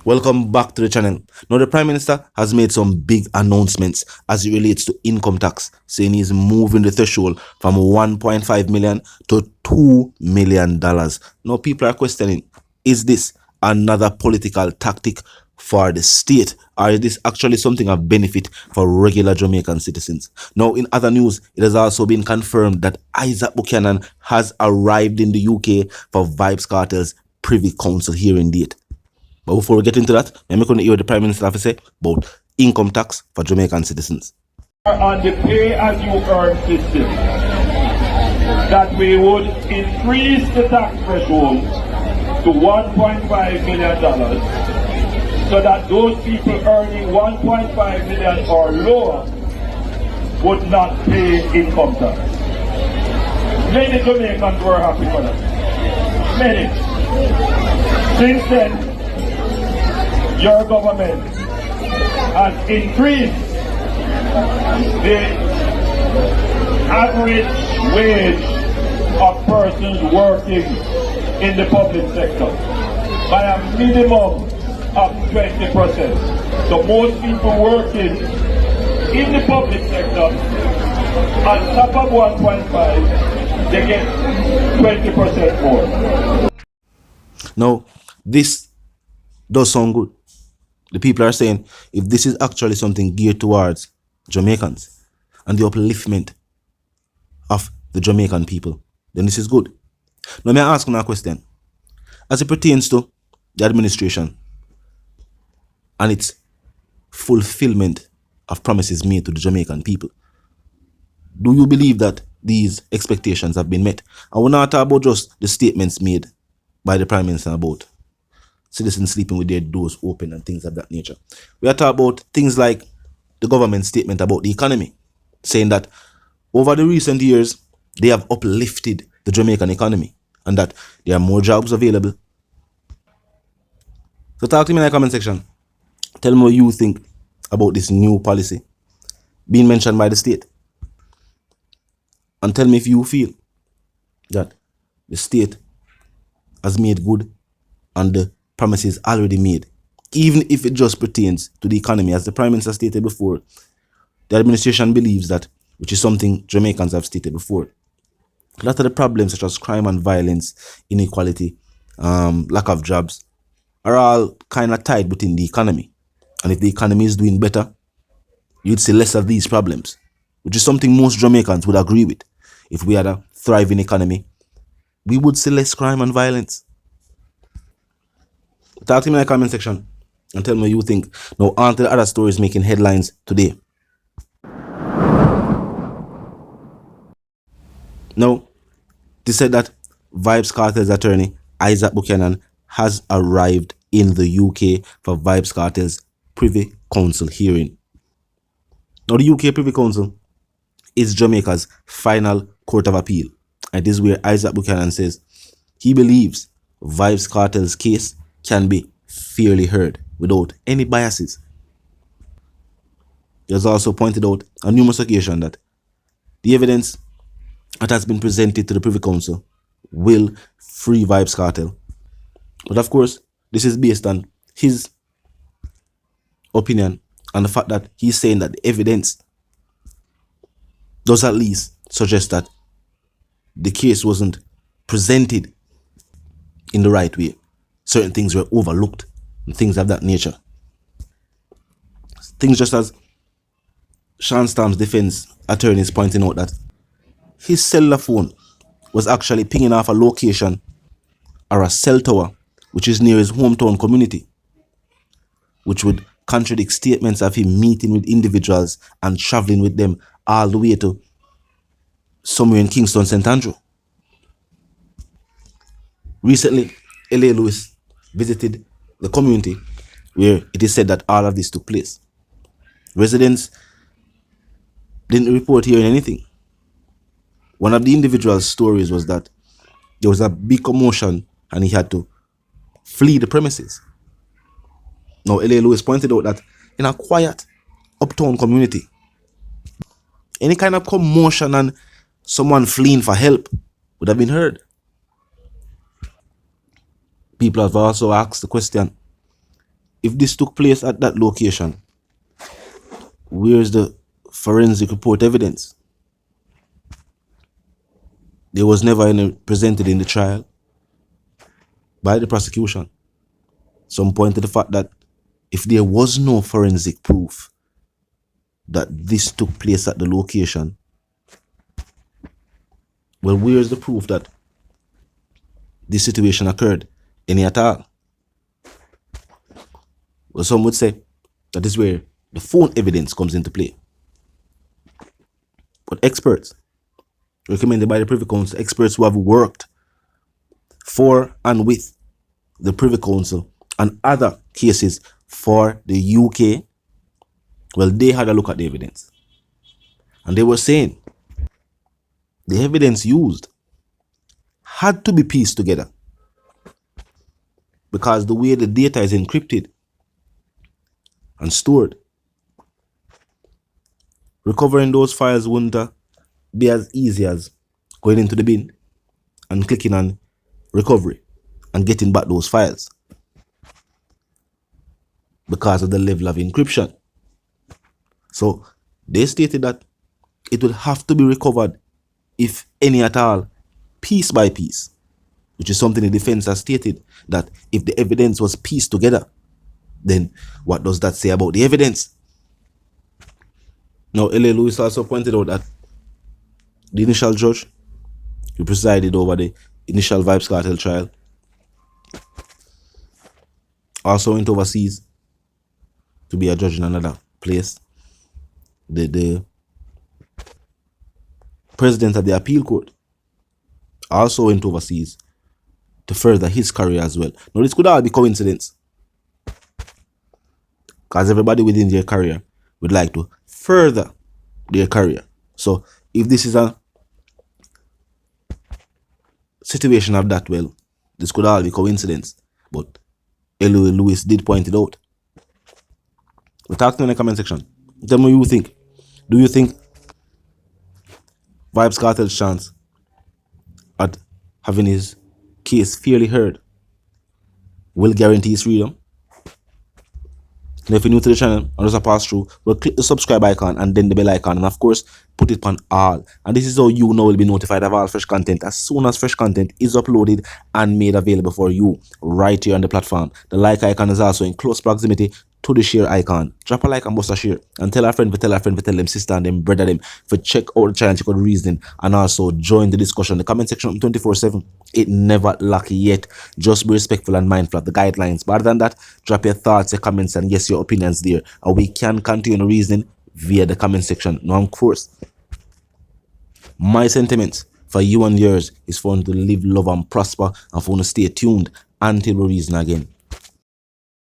Welcome back to the channel. Now, the Prime Minister has made some big announcements as it relates to income tax, saying he's moving the threshold from 1.5 million to $2 million. Now, people are questioning, is this another political tactic for the state, or is this actually something of benefit for regular Jamaican citizens? Now, in other news, it has also been confirmed that Isaac Buchanan has arrived in the UK for Vybz Kartel's Privy Council hearing date. But before we get into that, I'm going to hear what the Prime Minister have to say about income tax for Jamaican citizens. On the pay-as-you-earn system, that we would increase the tax threshold to $1.5 million, so that those people earning $1.5 million or lower would not pay income tax. Many Jamaicans were happy for that. Many. Since then, your government has increased the average wage of persons working in the public sector by a minimum of 20%. So most people working in the public sector, on top of 1.5, they get 20% more. Now, this does sound good. The people are saying, if this is actually something geared towards Jamaicans and the upliftment of the Jamaican people, then this is good. Now, may I ask you a question? As it pertains to the administration and its fulfillment of promises made to the Jamaican people, do you believe that these expectations have been met? I will not talk about just the statements made by the Prime Minister about citizens sleeping with their doors open and things of that nature. We are talking about things like the government statement about the economy, saying that over the recent years, they have uplifted the Jamaican economy and that there are more jobs available. So talk to me in the comment section. Tell me what you think about this new policy being mentioned by the state. And tell me if you feel that the state has made good on the promises already made, even if it just pertains to the economy. As the Prime Minister stated before, the administration believes that, which is something Jamaicans have stated before, a lot of the problems such as crime and violence, inequality, lack of jobs are all kind of tied within the economy. And if the economy is doing better, you'd see less of these problems, which is something most Jamaicans would agree with. If we had a thriving economy, we would see less crime and violence. Talk to me in the comment section and tell me what you think. Now, on to the other stories making headlines today. Now, they said that Vybz Kartel's attorney, Isaac Buchanan, has arrived in the UK for Vybz Kartel's Privy Council hearing. Now, the UK Privy Council is Jamaica's final court of appeal. And this is where Isaac Buchanan says he believes Vybz Kartel's case can be fairly heard without any biases. He has also pointed out on numerous occasions that the evidence that has been presented to the Privy Council will free Vybz Kartel. But of course, this is based on his opinion and the fact that he's saying that the evidence does at least suggest that the case wasn't presented in the right way. Certain things were overlooked and things of that nature. Things just as Sean Storm's defense attorney is pointing out that his cellular phone was actually pinging off a location or a cell tower which is near his hometown community, which would contradict statements of him meeting with individuals and traveling with them all the way to somewhere in Kingston, St. Andrew. Recently, L.A. Lewis visited the community where it is said that all of this took place. Residents didn't report hearing anything. One of the individual's stories was that there was a big commotion and he had to flee the premises. Now, L.A. Lewis pointed out that in a quiet uptown community, any kind of commotion and someone fleeing for help would have been heard. People have also asked the question, if this took place at that location, where's the forensic report evidence? There was never any presented in the trial by the prosecution. Some point to the fact that if there was no forensic proof that this took place at the location, well, where's the proof that this situation occurred any at all? Well, some would say that is where the phone evidence comes into play. But experts, recommended by the Privy Council, experts who have worked for and with the Privy Council and other cases for the UK, well, they had a look at the evidence. And they were saying the evidence used had to be pieced together because the way the data is encrypted and stored, recovering those files wouldn't be as easy as going into the bin and clicking on recovery and getting back those files because of the level of encryption. So they stated that it would have to be recovered, if any at all, piece by piece, which is something the defense has stated, that if the evidence was pieced together, then what does that say about the evidence? Now, L.A. Lewis also pointed out that the initial judge who presided over the initial Vybz Kartel trial also went overseas to be a judge in another place. The president of the appeal court also went overseas to further his career as well. Now, this could all be coincidence, because everybody within their career would like to further their career. So if this is a situation of that, well, this could all be coincidence. But L.A. Lewis did point it out. But talk to me in the comment section. Tell me what you think. Do you think Vybz Kartel's chance at having his case fairly heard will guarantee his freedom? And if you're new to the channel and just a pass through, well, click the subscribe icon and then the bell icon, and of course put it on all. And this is how you now will be notified of all fresh content as soon as fresh content is uploaded and made available for you right here on the platform. The like icon is also in close proximity to the share icon. Drop a like and bust a share, and tell a friend, tell them sister and them brother them for check out the channel, check out the reasoning, and also join the discussion. The comment section 24/7. It never lucky yet. Just be respectful and mindful of the guidelines. But other than that, drop your thoughts, your comments, and yes, your opinions there, and we can continue the reasoning via the comment section. Now, of course, my sentiments for you and yours is for you to live, love, and prosper, and for you to stay tuned until we reason again.